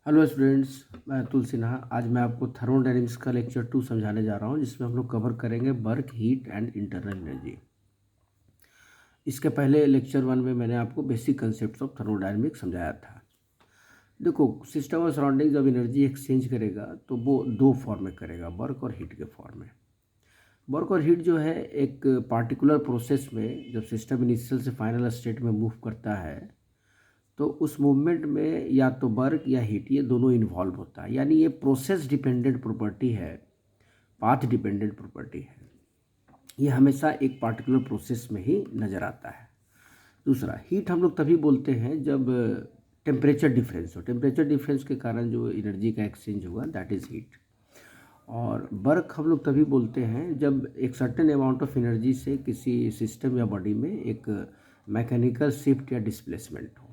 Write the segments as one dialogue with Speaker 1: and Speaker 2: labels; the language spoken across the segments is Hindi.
Speaker 1: हेलो स्टूडेंट्स, मैं अतुल सिन्हा। आज मैं आपको थर्मोडायनेमिक्स का लेक्चर 2 समझाने जा रहा हूं, जिसमें हम लोग कवर करेंगे work, heat and internal energy. इसके पहले लेक्चर 1 में मैंने आपको बेसिक कंसेप्ट्स ऑफ थर्मोडायनेमिक्स समझाया था। देखो, सिस्टम और सराउंडिंग जब एनर्जी एक्सचेंज करेगा तो वो दो फॉर्म में करेगा, वर्क और हीट के फॉर्म में। वर्क और हीट जो है एक पार्टिकुलर प्रोसेस में जब सिस्टम इनिशियल से फाइनल स्टेट में मूव करता है तो उस मूवमेंट में या तो वर्क या हीट, ये दोनों इन्वॉल्व होता है। यानी ये प्रोसेस डिपेंडेंट प्रॉपर्टी है, पाथ डिपेंडेंट प्रॉपर्टी है। ये हमेशा एक पार्टिकुलर प्रोसेस में ही नज़र आता है। दूसरा, हीट हम लोग तभी बोलते हैं जब टेम्परेचर डिफरेंस हो। टेम्परेचर डिफरेंस के कारण जो एनर्जी का एक्सचेंज होगा, दैट इज़ हीट। और वर्क हम लोग तभी बोलते हैं जब एक सर्टेन अमाउंट ऑफ एनर्जी से किसी सिस्टम या बॉडी में एक मैकेनिकल शिफ्ट या डिस्प्लेसमेंट हो।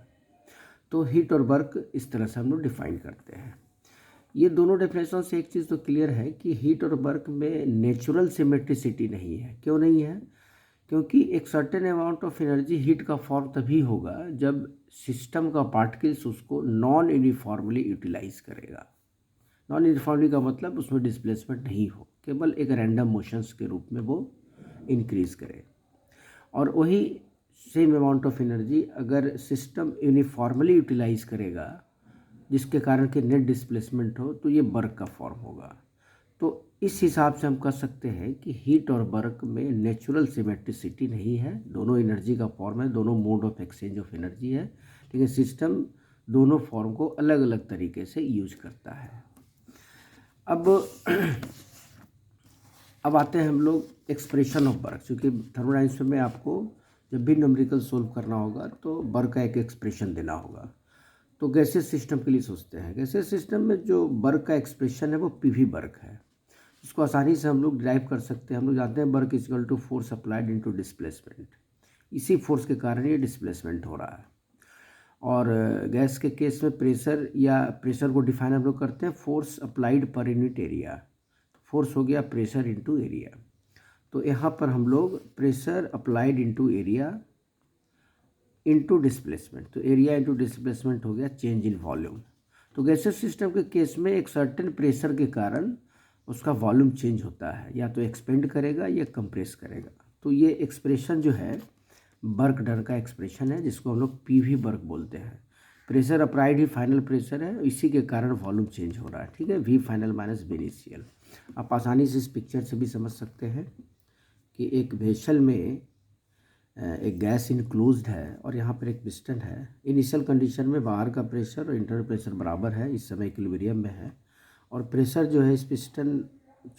Speaker 1: तो हीट और वर्क इस तरह से हम लोग डिफाइन करते हैं। ये दोनों डेफिनेशन से एक चीज़ तो क्लियर है कि हीट और वर्क में नेचुरल सिमेट्रिसिटी नहीं है। क्यों नहीं है? क्योंकि एक certain amount of energy heat का फॉर्म तभी होगा जब सिस्टम का पार्टिकल्स उसको नॉन यूनिफॉर्मली यूटिलाइज करेगा। नॉन यूनिफॉर्मली का मतलब उसमें डिस्प्लेसमेंट नहीं हो, केवल एक रैंडम मोशंस के रूप में वो इंक्रीज करे। और वही सेम अमाउंट ऑफ एनर्जी अगर सिस्टम यूनिफॉर्मली यूटिलाइज करेगा, जिसके कारण कि नेट डिस्प्लेसमेंट हो, तो ये वर्क का फॉर्म होगा। तो इस हिसाब से हम कह सकते हैं कि हीट और वर्क में नेचुरल सिमेट्रिसिटी नहीं है। दोनों एनर्जी का फॉर्म है, दोनों mode of exchange of energy है, लेकिन सिस्टम दोनों फॉर्म को अलग अलग तरीके से यूज करता है। अब अब आते हैं हम लोग एक्सप्रेशन ऑफ वर्क। क्योंकि थर्मोडायनेमिक्स में आपको जब भी न्यूमेरिकल सोल्व करना होगा तो वर्क का एक एक्सप्रेशन देना होगा। तो गैसियस सिस्टम के लिए सोचते हैं। गैसियस सिस्टम में जो वर्क का एक्सप्रेशन है वो पीवी वर्क है। इसको आसानी से हम लोग ड्राइव कर सकते हैं। हम लोग जानते हैं work is equal to force applied into displacement. इसी फोर्स के कारण ये डिस्प्लेसमेंट हो रहा है। और गैस के केस में प्रेशर को डिफाइन हम लोग करते हैं force applied per unit area. Force हो गया प्रेशर इनटू एरिया। तो यहाँ पर हम लोग pressure applied into area into displacement, तो एरिया इनटू डिस्प्लेसमेंट हो गया चेंज इन वॉल्यूम। तो गैसियस सिस्टम के केस में एक सर्टेन प्रेशर के कारण उसका वॉल्यूम चेंज होता है, या तो एक्सपेंड करेगा या कंप्रेस करेगा। तो ये एक्सप्रेशन जो है वर्क डन का एक्सप्रेशन है, जिसको हम लोग पीवी वर्क बोलते हैं। प्रेशर अप्लाइड ही फाइनल प्रेशर है, इसी के कारण वॉल्यूम चेंज हो रहा है। ठीक है, V final minus V initial. आप आसानी से इस पिक्चर से भी समझ सकते हैं कि एक वेसल में एक गैस इनक्लोज्ड है और यहाँ पर एक पिस्टन है। इनिशियल कंडीशन में बाहर का प्रेशर और इंटरनल प्रेशर बराबर है, इस समय इक्विलिब्रियम में है। और प्रेशर जो है इस पिस्टन,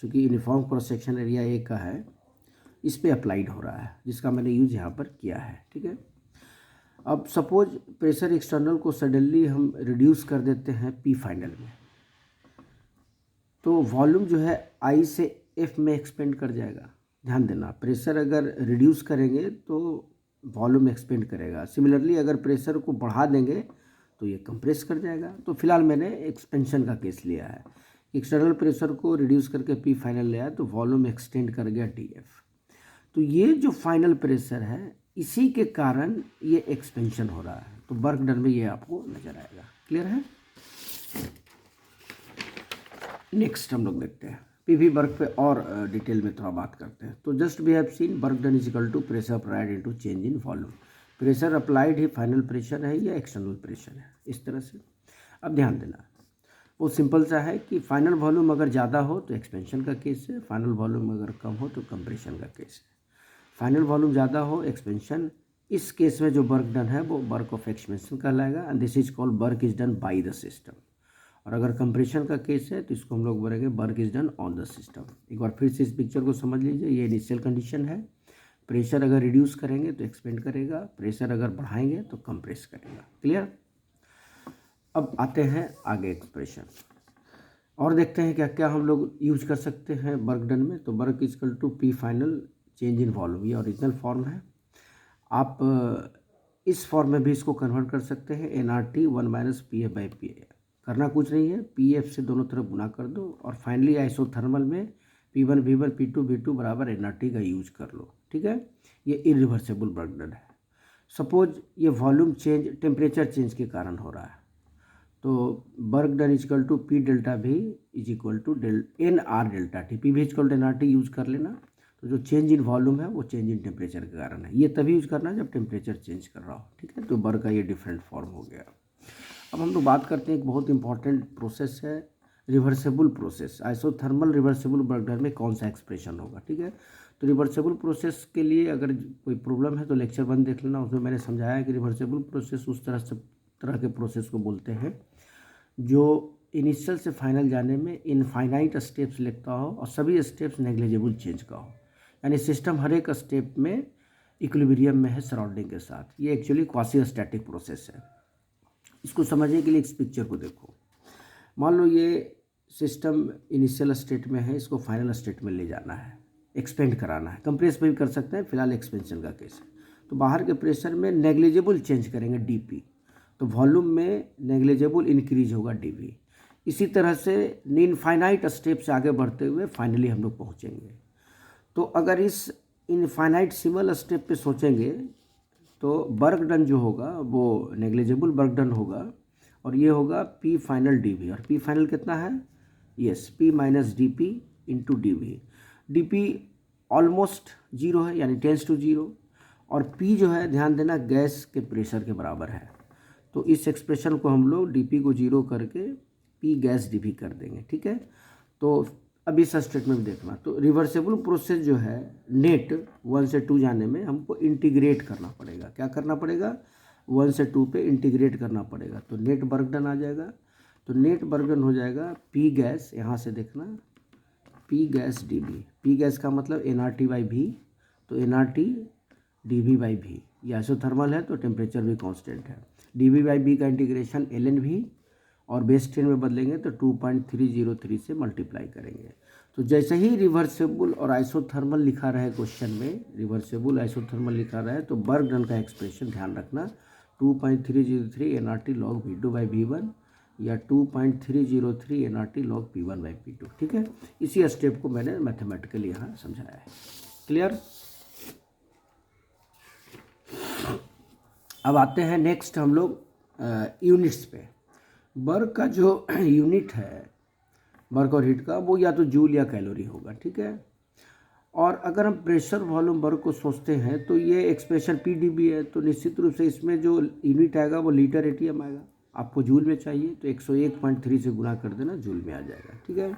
Speaker 1: चूँकि uniform cross section area A का है, इस पे अप्लाइड हो रहा है, जिसका मैंने यूज यहाँ पर किया है। ठीक है, अब सपोज प्रेशर एक्सटर्नल को सडनली हम रिड्यूस कर देते हैं पी फाइनल में, तो वॉल्यूम जो है आई से एफ में एक्सपेंड कर जाएगा। ध्यान देना, प्रेशर अगर रिड्यूस करेंगे तो वॉल्यूम एक्सपेंड करेगा। सिमिलरली अगर प्रेशर को बढ़ा देंगे तो ये कंप्रेस कर जाएगा। तो फिलहाल मैंने एक्सपेंशन का केस लिया है। एक्सटर्नल प्रेशर को रिड्यूस करके पी फाइनल लिया तो वॉल्यूम एक्सटेंड कर गया डी एफ। तो ये जो फाइनल प्रेशर है, इसी के कारण ये एक्सपेंशन हो रहा है। तो वर्क डन में ये आपको नजर आएगा। क्लियर है? नेक्स्ट हम लोग देखते हैं पीवी वर्क पे और डिटेल में थोड़ा बात करते हैं। तो just we have seen work done is equal to pressure applied into change in volume. Pressure applied ही फाइनल प्रेशर है या एक्सटर्नल प्रेशर है, इस तरह से। अब ध्यान देना, वो सिंपल सा है कि फाइनल वॉल्यूम अगर ज़्यादा हो तो एक्सपेंशन का केस है, फाइनल वॉल्यूम अगर कम हो तो कंप्रेशन का केस है। फाइनल वॉल्यूम ज़्यादा हो एक्सपेंशन, इस केस में जो वर्क डन है वो वर्क ऑफ एक्सपेंशन कहलाएगा, and this is called work is done by the system. और अगर कंप्रेशन का केस है तो इसको हम लोग बोलेंगे work is done on the system. एक बार फिर से इस पिक्चर को समझ लीजिए। ये इनिशियल कंडीशन है, प्रेशर अगर रिड्यूस करेंगे तो एक्सपेंड करेगा, प्रेशर अगर बढ़ाएंगे तो कंप्रेस करेगा। क्लियर? अब आते हैं आगे एक्सप्रेशन और देखते हैं क्या क्या हम लोग यूज कर सकते हैं वर्क डन में। तो work is equal to P final change in volume, ये ओरिजिनल फॉर्म है। आप इस फॉर्म में भी इसको कन्वर्ट कर सकते हैं, N R T 1 minus P F by P A. करना कुछ नहीं है, पी एफ से दोनों तरफ गुना कर दो और फाइनली आइसोथर्मल में P1 V1 P2 V2 बराबर एन आर टी का यूज कर लो। ठीक है, ये इरिवर्सिबल वर्क डन है। सपोज ये वॉल्यूम चेंज टेम्परेचर चेंज के कारण हो रहा है, तो work done equal to P delta V is equal to N R delta T. P V equal to N R T use कर लेना। तो जो चेंज इन वॉल्यूम है वो चेंज इन टेम्परेचर के कारण है। ये तभी यूज़ करना जब टेम्परेचर चेंज कर रहा हो, ठीक है। तो वर्क का ये डिफरेंट फॉर्म हो गया। अब हम लोग बात करते हैं एक बहुत इंपॉर्टेंट प्रोसेस है reversible process. Isothermal reversible work done में कौन सा एक्सप्रेशन होगा, ठीक है। तो रिवर्सेबल प्रोसेस के लिए अगर कोई प्रॉब्लम है तो लेक्चर 1 देख लेना। उसमें मैंने समझाया कि रिवर्सेबल प्रोसेस उस तरह के प्रोसेस को बोलते हैं जो इनिशियल से फाइनल जाने में इनफाइनाइट स्टेप्स लेता हो और सभी स्टेप्स नेग्लिजिबल चेंज का हो, यानी सिस्टम हर एक स्टेप में इक्विलिब्रियम में है सराउंडिंग के साथ। ये एक्चुअली क्वासी स्टैटिक प्रोसेस है। इसको समझने के लिए इस पिक्चर को देखो। मान लो ये सिस्टम इनिशियल स्टेट में है, इसको फाइनल स्टेट में ले जाना है, एक्सपेंड कराना है। कंप्रेस भी कर सकते हैं, फिलहाल एक्सपेंशन का केस है। तो बाहर के प्रेशर में नेग्लिजिबल चेंज करेंगे डीपी, तो वॉल्यूम में नेग्लिजिबल इंक्रीज होगा डीवी। इसी तरह से इनफाइनाइट स्टेप से आगे बढ़ते हुए फाइनली हम लोग पहुँचेंगे। तो अगर इस इनफाइनाइट सिमल स्टेप पे सोचेंगे तो वर्क डन जो होगा वो नेग्लिजिबल वर्क डन होगा और ये होगा पी फाइनल डी वी। और पी फाइनल कितना है, yes, P minus D P into D V. D P almost zero है, यानी टेंस टू जीरो, और पी जो है ध्यान देना गैस के प्रेशर के बराबर है। तो इस एक्सप्रेशन को हम लोग डी पी को जीरो करके पी गैस डी पी कर देंगे, ठीक है। तो अब इस स्टेटमेंट में देखना, तो रिवर्सेबल प्रोसेस जो है नेट 1 से 2 जाने में हमको इंटीग्रेट करना पड़ेगा। क्या करना पड़ेगा, 1 से 2 पे इंटीग्रेट करना पड़ेगा। तो नेट वर्क डन आ जाएगा। तो नेट वर्क डन हो जाएगा पी गैस, यहाँ से देखना P gas D V. P gas का मतलब N R T by V, तो N R T D V by V. ये आइसोथर्मल है तो टेम्परेचर भी कांस्टेंट है। डी वी बाई बी का इंटीग्रेशन एल एन भी, और बेस 10 में बदलेंगे तो 2.303 से मल्टीप्लाई करेंगे। तो जैसे ही रिवर्सेबल और आइसोथर्मल लिखा रहे क्वेश्चन में, रिवर्सेबल आइसोथर्मल लिखा रहे तो वर्क डन का एक्सप्रेशन ध्यान रखना 2.303 N R T log V two by V one या 2.303 N R T log P one by P two, ठीक है। इसी स्टेप को मैंने मैथमेटिकली यहाँ समझाया है। क्लियर। अब आते हैं नेक्स्ट हम लोग यूनिट्स पे। वर्क का जो यूनिट है वर्क और हीट का, वो या तो जूल या कैलोरी होगा, ठीक है। और अगर हम प्रेशर वॉल्यूम वर्क को सोचते हैं तो ये एक्सप्रेशन पी डी बी है, तो निश्चित रूप से इसमें जो यूनिट आएगा वो लीटर एटीएम आएगा। आपको जूल में चाहिए तो 101.3 से गुना कर देना, जूल में आ जाएगा, ठीक है।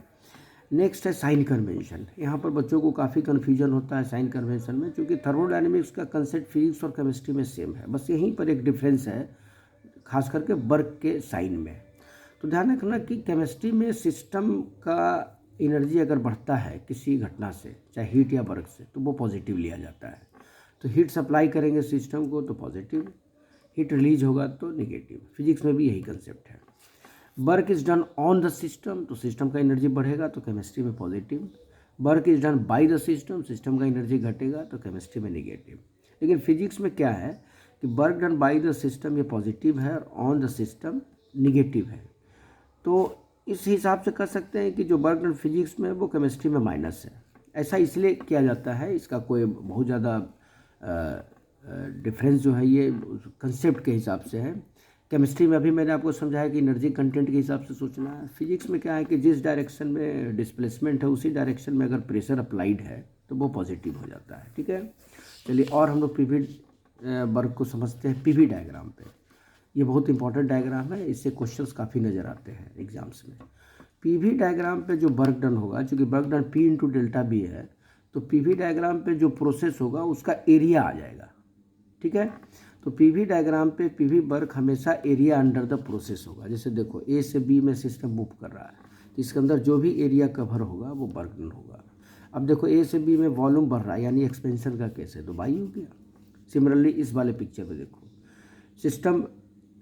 Speaker 1: नेक्स्ट है साइन कन्वेंशन। यहाँ पर बच्चों को काफ़ी कन्फ्यूजन होता है साइन कन्वेंशन में, क्योंकि थर्मोडायनेमिक्स का कंसेप्ट फिजिक्स और केमिस्ट्री में सेम है, बस यहीं पर एक डिफरेंस है खास करके वर्क के साइन में। तो ध्यान रखना कि केमिस्ट्री में सिस्टम का एनर्जी अगर बढ़ता है किसी घटना से, चाहे हीट या वर्क से, तो वो पॉजिटिव लिया जाता है। तो हीट सप्लाई करेंगे सिस्टम को तो पॉजिटिव, हीट रिलीज होगा तो नेगेटिव। फिजिक्स में भी यही कंसेप्ट है। Work is done on the system, तो सिस्टम का एनर्जी बढ़ेगा तो केमिस्ट्री में positive. Work is done by the system, system का एनर्जी घटेगा तो केमिस्ट्री में नेगेटिव। लेकिन फिजिक्स में क्या है कि work done by the system ये पॉजिटिव है और ऑन द सिस्टम निगेटिव है। तो इस हिसाब से कर सकते हैं कि जो वर्क डन फिजिक्स में है वो केमिस्ट्री में माइनस है। ऐसा इसलिए किया जाता है, इसका कोई बहुत ज़्यादा डिफरेंस जो है ये कंसेप्ट के हिसाब से है। केमिस्ट्री में अभी मैंने आपको समझाया कि एनर्जी कंटेंट के हिसाब से सोचना है। फिजिक्स में क्या है कि जिस डायरेक्शन में डिस्प्लेसमेंट है उसी डायरेक्शन में अगर प्रेशर अप्लाइड है तो वो पॉजिटिव हो जाता है, ठीक है। चलिए और हम लोग पीवी वर्क को समझते हैं पीवी डायग्राम पे। ये बहुत इंपॉर्टेंट डायग्राम है, इससे क्वेश्चंस काफ़ी नज़र आते हैं एग्जाम्स में। पीवी डायग्राम पे जो वर्क डन होगा, चूँकि work done P into delta V है, तो पीवी डायग्राम पे जो प्रोसेस होगा उसका एरिया आ जाएगा, ठीक है। तो पीवी डायग्राम पे पीवी वर्क हमेशा एरिया अंडर द प्रोसेस होगा। जैसे देखो ए से बी में सिस्टम मूव कर रहा है तो इसके अंदर जो भी एरिया कवर होगा वो वर्क डन होगा। अब देखो ए से बी में वॉल्यूम बढ़ रहा है, यानी एक्सपेंशन का केस है, तो वाई हो गया। सिमिलरली इस वाले पिक्चर पे देखो, सिस्टम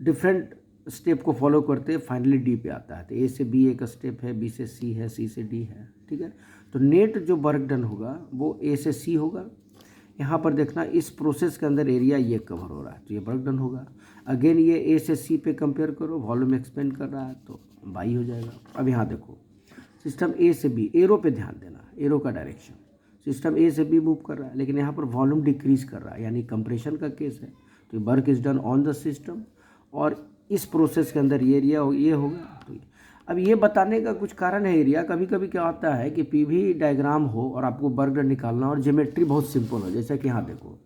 Speaker 1: डिफरेंट स्टेप को फॉलो करते हैं, फाइनली डी पे आता है। तो ए से बी एक स्टेप है, बी से सी है, सी से डी है, ठीक है। तो नेट जो वर्क डन होगा वो ए से सी होगा। यहाँ पर देखना इस प्रोसेस के अंदर एरिया ये कवर हो रहा है तो ये वर्क डन होगा। अगेन ये ए से सी पे कंपेयर करो, वॉल्यूम एक्सपेंड कर रहा है तो वाई हो जाएगा। अब यहाँ देखो सिस्टम ए से बी, एरो पे ध्यान देना, एरो का डायरेक्शन, सिस्टम ए से बी मूव कर रहा है लेकिन यहाँ पर वॉल्यूम डिक्रीज कर रहा है, यानी कंप्रेशन का केस है। तो work is done on the system और इस प्रोसेस के अंदर ये एरिया ये होगा। तो अब ये बताने का कुछ कारण है एरिया। कभी कभी क्या होता है कि पीवी डायग्राम हो और आपको वर्क डन निकालना और ज्योमेट्री बहुत सिंपल हो, जैसा कि यहाँ देखो,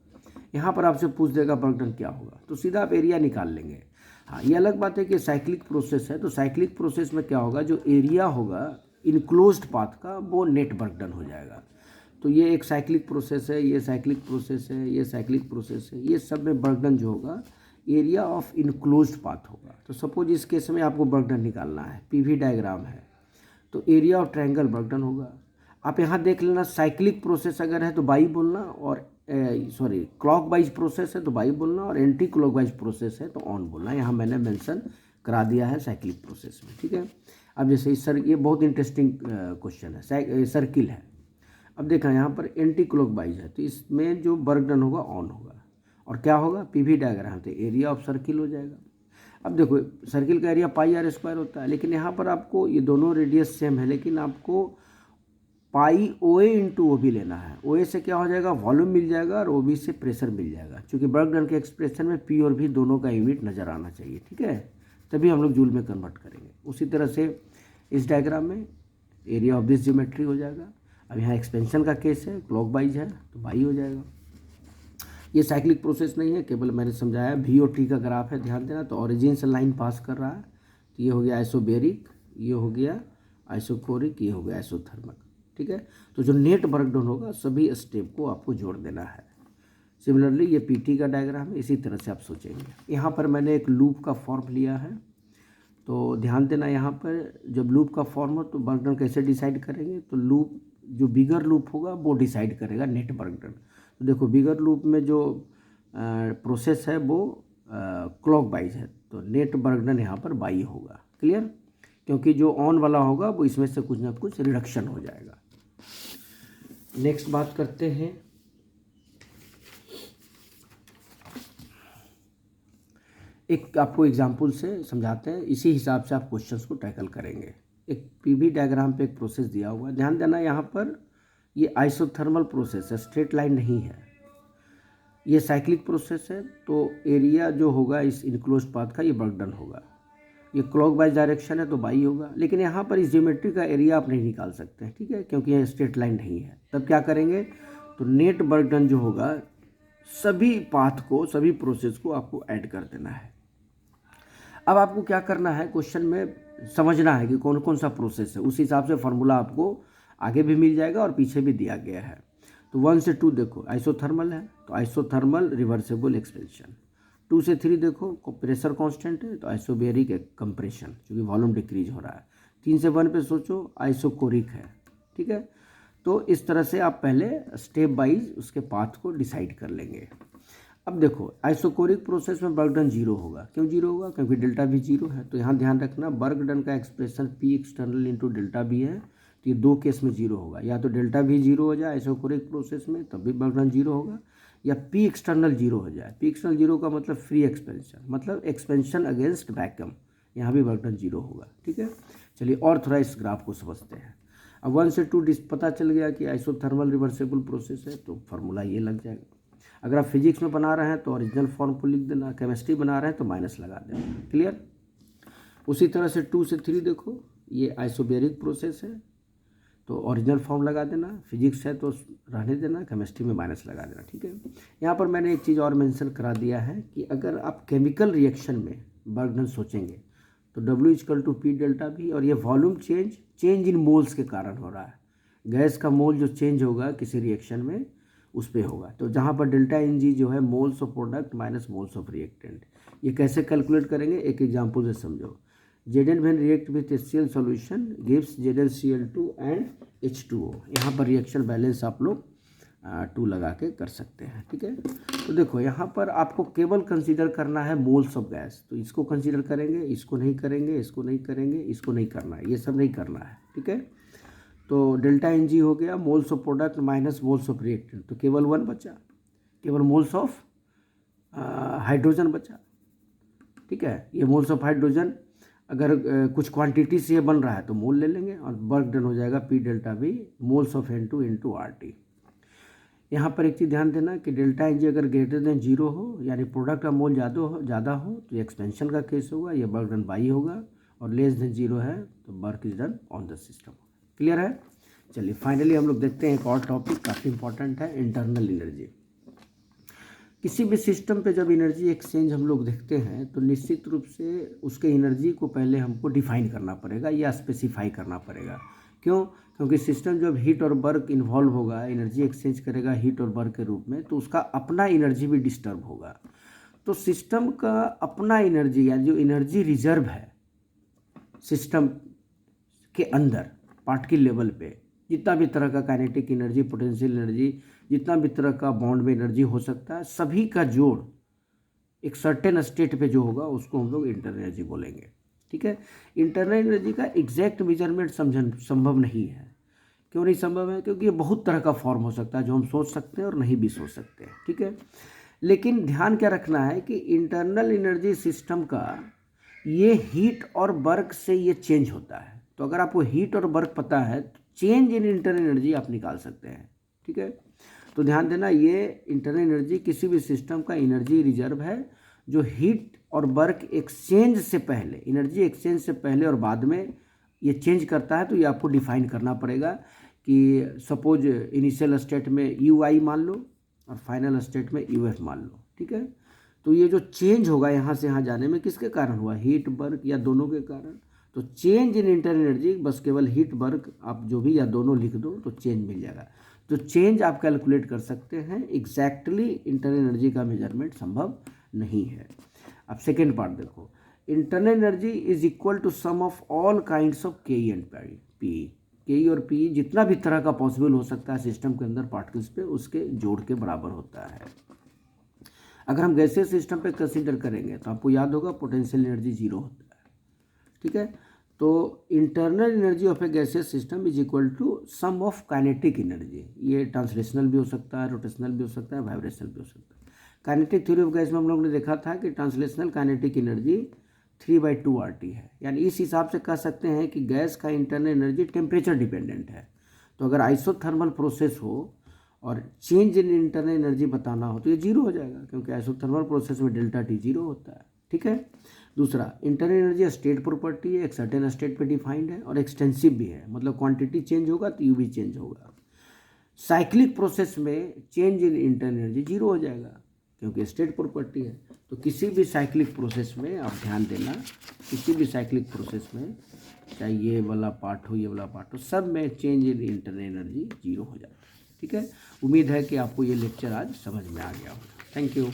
Speaker 1: यहाँ पर आपसे पूछ देगा वर्क डन क्या होगा, तो सीधा आप एरिया निकाल लेंगे। हाँ, ये अलग बात है कि साइक्लिक प्रोसेस है, तो साइक्लिक प्रोसेस में क्या होगा, जो एरिया होगा इनक्लोज्ड पाथ का वो नेट वर्क डन हो जाएगा। तो ये एक साइक्लिक प्रोसेस है, ये साइक्लिक प्रोसेस है, ये साइक्लिक प्रोसेस है, ये सब में वर्क डन जो होगा एरिया ऑफ इनक्लोज्ड पाथ होगा। तो सपोज इस केस में आपको वर्क डन निकालना है, पीवी डायग्राम है, तो area of triangle work done होगा। आप यहाँ देख लेना, साइक्लिक प्रोसेस अगर है तो बाई बोलना, और क्लॉक वाइज प्रोसेस है तो बाई बोलना, और एंटी क्लॉक वाइज प्रोसेस है तो ऑन बोलना। यहाँ मैंने मेंशन करा दिया है साइक्लिक प्रोसेस में, ठीक है। अब जैसे इस ये बहुत इंटरेस्टिंग क्वेश्चन है, सर्किल है। अब देखा यहाँ पर एंटी क्लॉक वाइज है, तो इसमें जो वर्क डन होगा ऑन होगा, और क्या होगा, पीवी डायग्राम, तो एरिया ऑफ सर्किल हो जाएगा। अब देखो सर्किल का एरिया पाई आर स्क्वायर होता है, लेकिन यहाँ पर आपको ये दोनों रेडियस सेम है, लेकिन आपको पाई ओ ए इंटू ओ बी लेना है। ओ ए से क्या हो जाएगा, वॉल्यूम मिल जाएगा, और ओ बी से प्रेशर मिल जाएगा, क्योंकि वर्क डन के एक्सप्रेशन में पी और भी दोनों का यूनिट नज़र आना चाहिए, ठीक है, तभी हम लोग जूल में कन्वर्ट करेंगे। उसी तरह से इस डायग्राम में एरिया ऑफ दिस ज्योमेट्री हो जाएगा। अब यहाँ एक्सपेंशन का केस है, क्लॉक वाइज है तो बाई हो जाएगा। ये साइक्लिक प्रोसेस नहीं है, केवल मैंने समझाया। वी और टी का ग्राफ है, ध्यान देना। तो ओरिजिन से लाइन पास कर रहा है, तो ये हो गया आइसोबेरिक, ये हो गया आइसोकोरिक, ये हो गया आइसोथर्मल, ठीक है। तो जो नेट वर्क डन होगा सभी स्टेप को आपको जोड़ देना है। सिमिलरली ये पीटी का डायग्राम है, इसी तरह से आप सोचेंगे। यहाँ पर मैंने एक लूप का फॉर्म लिया है, तो ध्यान देना, यहाँ पर जब लूप का फॉर्म हो तो वर्क डन कैसे डिसाइड करेंगे, तो लूप जो बिगर लूप होगा वो डिसाइड करेगा नेट वर्क डन। तो देखो बिगर लूप में जो प्रोसेस है वो क्लॉक वाइज है, तो नेट वर्क डन यहाँ पर बाई होगा, क्लियर, क्योंकि जो ऑन वाला होगा वो इसमें से कुछ ना कुछ रिडक्शन हो जाएगा। नेक्स्ट बात करते हैं, एक आपको एग्जाम्पल से समझाते हैं, इसी हिसाब से आप क्वेश्चंस को टैकल करेंगे। एक पीवी डायग्राम पे एक प्रोसेस दिया हुआ है, ध्यान देना, यहाँ पर ये आइसोथर्मल प्रोसेस है, स्ट्रेट लाइन नहीं है। ये साइक्लिक प्रोसेस है, तो एरिया जो होगा इस इनक्लोज पाथ का ये वर्क डन होगा। ये क्लॉक वाइज डायरेक्शन है तो बाई होगा, लेकिन यहाँ पर इस ज्योमेट्री का एरिया आप नहीं निकाल सकते हैं, ठीक है, क्योंकि यह स्ट्रेट लाइन नहीं है। तब क्या करेंगे, तो नेट वर्क डन जो होगा सभी पाथ को, सभी प्रोसेस को आपको ऐड कर देना है। अब आपको क्या करना है, क्वेश्चन में समझना है कि कौन कौन सा प्रोसेस है, उस हिसाब से फार्मूला आपको आगे भी मिल जाएगा और पीछे भी दिया गया है। तो 1 से 2 देखो आइसोथर्मल है, तो आइसोथर्मल रिवर्सेबल एक्सपेंशन। 2 से 3 देखो प्रेशर कांस्टेंट है, तो आइसोबेरिक कंप्रेशन, क्योंकि वॉल्यूम डिक्रीज हो रहा है। 3 से 1 पे सोचो आइसोकोरिक है, ठीक है। तो इस तरह से आप पहले स्टेप वाइज उसके पाथ को डिसाइड कर लेंगे। अब देखो आइसोकोरिक प्रोसेस में वर्क डन जीरो होगा, क्यों जीरो होगा, क्योंकि डेल्टा भी जीरो है। तो यहाँ ध्यान रखना, वर्क डन का expression P external into delta भी है, तो ये दो केस में जीरो होगा। या तो डेल्टा भी जीरो हो जाए आइसोकोरिक प्रोसेस में, तब भी वर्क डन जीरो होगा, या पी एक्सटर्नल जीरो हो जाए। पी एक्सटर्नल जीरो का मतलब फ्री एक्सपेंशन, मतलब एक्सपेंशन अगेंस्ट वैक्यूम, यहाँ भी वर्क डन जीरो होगा, ठीक है। चलिए और थोड़ा इस ग्राफ को समझते हैं। अब 1 से 2 पता चल गया कि आइसोथर्मल रिवर्सेबल प्रोसेस है, तो फार्मूला ये लग जाएगा। अगर आप फिजिक्स में बना रहे हैं तो ओरिजिनल फॉर्म को लिख देना, केमिस्ट्री बना रहे हैं तो माइनस लगा देना, क्लियर। उसी तरह से 2 से 3 देखो, ये आइसोबेरिक प्रोसेस है, तो ओरिजिनल फॉर्म लगा देना, फिजिक्स है तो रहने देना, केमिस्ट्री में माइनस लगा देना, ठीक है। यहाँ पर मैंने एक चीज़ और मेंशन करा दिया है कि अगर आप केमिकल रिएक्शन में वर्क डन सोचेंगे तो W=P डेल्टा भी, और ये वॉल्यूम चेंज इन मोल्स के कारण हो रहा है। गैस का मोल जो चेंज होगा किसी रिएक्शन में उस पर होगा, तो जहाँ पर डेल्टा Ng जो है moles of product minus moles of reactant. ये कैसे कैलकुलेट करेंगे, एक एग्जांपल से समझो। Zn when react with HCl solution gives ZnCl2 and H2O। यहाँ पर रिएक्शन बैलेंस आप लोग 2 लगा के कर सकते हैं, ठीक है। तो देखो यहाँ पर आपको केवल कंसीडर करना है मोल्स ऑफ गैस, तो इसको कंसीडर करेंगे, इसको नहीं करेंगे, इसको नहीं करेंगे, इसको नहीं करना है, ये सब नहीं करना है, ठीक है। तो डेल्टा Ng हो गया moles of product minus moles of reactant, तो केवल 1 बचा, केवल मोल्स ऑफ हाइड्रोजन बचा, ठीक है। ये मोल्स ऑफ हाइड्रोजन अगर कुछ क्वांटिटी से ये बन रहा है तो मोल ले लेंगे, और वर्क डन हो जाएगा P डेल्टा भी moles of N2 into RT। यहाँ पर एक चीज़ ध्यान देना कि डेल्टा एन जी अगर ग्रेटर देन जीरो हो, यानी प्रोडक्ट का मोल ज़्यादा हो तो ये एक्सपेंशन का केस होगा, ये वर्क डन बाई होगा, और लेस देन जीरो है तो work is done on the system. Clear है? चलिए फाइनली हम लोग देखते हैं एक और टॉपिक काफ़ी इंपॉर्टेंट है, इंटरनल एनर्जी। किसी भी सिस्टम पे जब एनर्जी एक्सचेंज हम लोग देखते हैं तो निश्चित रूप से उसके एनर्जी को पहले हमको डिफाइन करना पड़ेगा या स्पेसिफाई करना पड़ेगा। क्यों? क्योंकि सिस्टम जब हीट और वर्क इन्वॉल्व होगा, एनर्जी एक्सचेंज करेगा हीट और वर्क के रूप में, तो उसका अपना एनर्जी भी डिस्टर्ब होगा। तो सिस्टम का अपना एनर्जी या जो एनर्जी रिजर्व है सिस्टम के अंदर पार्टिकल लेवल पे, जितना भी तरह का काइनेटिक एनर्जी, पोटेंशियल एनर्जी, जितना भी तरह का बॉन्ड में एनर्जी हो सकता है, सभी का जोड़ एक सर्टेन स्टेट पे जो होगा उसको हम लोग इंटरनल एनर्जी बोलेंगे। ठीक है? इंटरनल एनर्जी का एग्जैक्ट मेजरमेंट संभव नहीं है। क्यों नहीं संभव है? क्योंकि ये बहुत तरह का फॉर्म हो सकता है जो हम सोच सकते हैं और नहीं भी सोच सकते हैं। ठीक है? लेकिन ध्यान क्या रखना है कि इंटरनल एनर्जी सिस्टम का ये हीट और वर्क से ये चेंज होता है। तो अगर आपको हीट और वर्क पता है तो चेंज इन इंटरनल एनर्जी आप निकाल सकते हैं। ठीक है? तो ध्यान देना, ये इंटरनल एनर्जी किसी भी सिस्टम का एनर्जी रिजर्व है जो हीट और वर्क एक्सचेंज से पहले, एनर्जी एक्सचेंज से पहले और बाद में ये चेंज करता है। तो ये आपको डिफाइन करना पड़ेगा कि सपोज इनिशियल स्टेट में यू आई मान लो और फाइनल स्टेट में यू एफ मान लो। ठीक है? तो ये जो चेंज होगा यहाँ से यहाँ जाने में किसके कारण हुआ? हीट वर्क या दोनों के कारण। तो चेंज इन इंटरनल एनर्जी, बस केवल हीट वर्क आप जो भी या दोनों लिख दो तो चेंज मिल जाएगा। तो चेंज आप कैलकुलेट कर सकते हैं, एग्जैक्टली इंटरनल एनर्जी का मेजरमेंट संभव नहीं है। अब सेकेंड पार्ट देखो, internal energy is equal to sum of all kinds of K and P. K और पी जितना भी तरह का पॉसिबल हो सकता है सिस्टम के अंदर पार्टिकल्स पे, उसके जोड़ के बराबर होता है। अगर हम गैसियस सिस्टम पे कंसीडर करेंगे तो आपको याद होगा पोटेंशियल एनर्जी जीरो होता है। ठीक है? तो internal energy of a gaseous system is equal to sum of kinetic energy. ये ट्रांसलेशनल भी हो सकता है, रोटेशनल भी हो सकता है, वाइब्रेशनल भी हो सकता है। काइनेटिक थ्योरी ऑफ गैस में हम लोग ने देखा था कि ट्रांसलेशनल काइनेटिक एनर्जी 3/2 RT है। यानी इस हिसाब से कह सकते हैं कि गैस का इंटरनल एनर्जी टेम्परेचर डिपेंडेंट है। तो अगर आइसोथर्मल प्रोसेस हो और चेंज इन इंटरनल एनर्जी बताना हो तो ये जीरो हो जाएगा, क्योंकि आइसोथर्मल प्रोसेस में डेल्टा टी जीरो होता है। ठीक है? दूसरा, इंटरनल एनर्जी स्टेट प्रॉपर्टी है, एक सर्टेन स्टेट पे डिफाइंड है और एक्सटेंसिव भी है, मतलब क्वांटिटी चेंज होगा तो यू भी चेंज होगा। साइक्लिक प्रोसेस में change in internal energy zero हो जाएगा क्योंकि स्टेट प्रॉपर्टी है। तो किसी भी साइक्लिक प्रोसेस में आप ध्यान देना, किसी भी साइक्लिक प्रोसेस में चाहे ये वाला पार्ट हो, ये वाला पार्ट हो, सब में change in internal energy zero हो जाता है। ठीक है? उम्मीद है कि आपको ये लेक्चर आज समझ में आ गया होगा। Thank you.